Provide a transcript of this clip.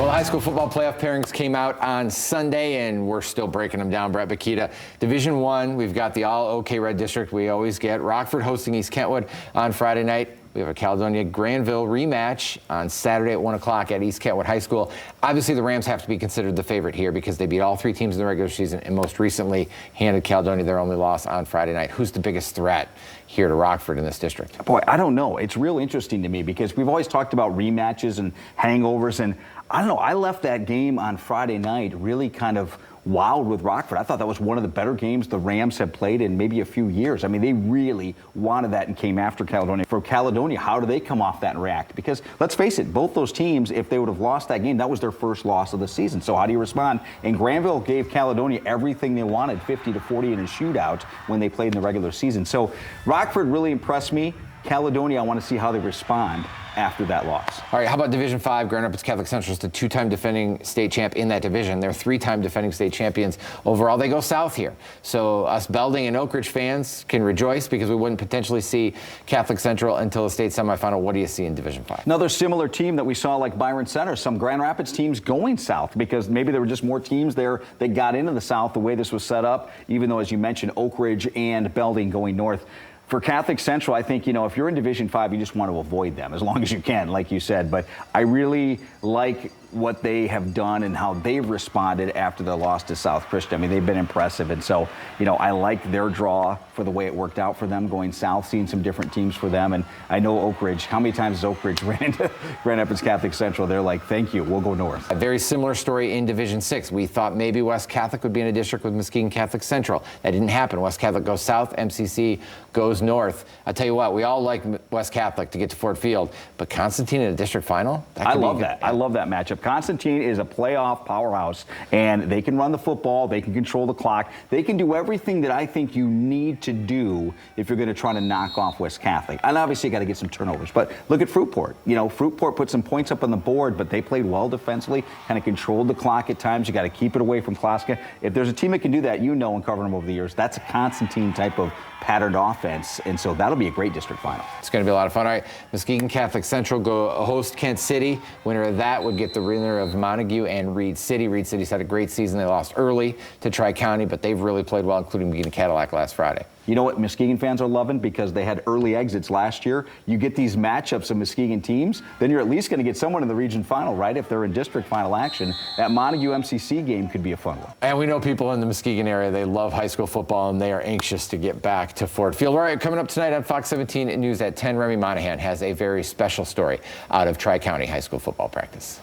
Well, the high school football playoff pairings came out on Sunday, and we're still breaking them down. Brett, Bakita, Division I, we've got the all OK Red District we always get. Rockford hosting East Kentwood on Friday night. We have a Caledonia-Granville rematch on Saturday at 1 o'clock at East Kentwood High School. Obviously, the Rams have to be considered the favorite here because they beat all three teams in the regular season and most recently handed Caledonia their only loss on Friday night. Who's the biggest threat here to Rockford in this district? Boy, I don't know. It's real interesting to me because we've always talked about rematches and hangovers, and I don't know. I left that game on Friday night really kind of wowed with Rockford. I thought that was one of the better games the Rams have played in maybe a few years. I mean, they really wanted that and came after Caledonia. For Caledonia, how do they come off that and react? Because let's face it, both those teams, if they would have lost that game, that was their first loss of the season. So how do you respond? And Granville gave Caledonia everything they wanted, 50-40 in a shootout when they played in the regular season. So Rockford really impressed me. Caledonia, I want to see how they respond after that loss. All right, how about Division V? Grand Rapids Catholic Central is the two-time defending state champ in that division. They're three-time defending state champions overall. They go south here. So us Belding and Oak Ridge fans can rejoice because we wouldn't potentially see Catholic Central until the state semifinal. What do you see in Division V? Another similar team that we saw like Byron Center, some Grand Rapids teams going south because maybe there were just more teams there that got into the south the way this was set up, even though, as you mentioned, Oak Ridge and Belding going north. For Catholic Central, I think, if you're in Division V, you just want to avoid them as long as you can, like you said. But I really like what they have done and how they've responded after the loss to South Christian. I mean, they've been impressive. And so, I like their draw for the way it worked out for them going south, seeing some different teams for them. And I know Oak Ridge, how many times has Oak Ridge ran into Grand Rapids Catholic Central? They're like, thank you, we'll go north. A very similar story in Division VI. We thought maybe West Catholic would be in a district with Muskegon Catholic Central. That didn't happen. West Catholic goes south, MCC goes north. I'll tell you what, we all like West Catholic to get to Fort Field, but Constantine in a district final? I love that. I love that matchup. Constantine is a playoff powerhouse, and they can run the football, they can control the clock, they can do everything that I think you need to do if you're going to try to knock off West Catholic. And obviously you got to get some turnovers, but look at Fruitport. Fruitport put some points up on the board, but they played well defensively, kind of controlled the clock at times. You got to keep it away from Klaska. If there's a team that can do that, and covering them over the years, that's a Constantine type of patterned offense, and so that'll be a great district final. It's going to be a lot of fun. All right, Muskegon Catholic Central go host Kent City. Winner of that would get the winner of Montague and Reed City. Reed City's had a great season. They lost early to Tri-County, but they've really played well, including Muskegon Cadillac last Friday. You know what Muskegon fans are loving because they had early exits last year. You get these matchups of Muskegon teams, then you're at least going to get someone in the region final, right? If they're in district final action, that Montague MCC game could be a fun one. And we know people in the Muskegon area, they love high school football, and they are anxious to get back to Fort Field. All right, coming up tonight on Fox 17 News at 10, Remy Monahan has a very special story out of Tri-County high school football practice.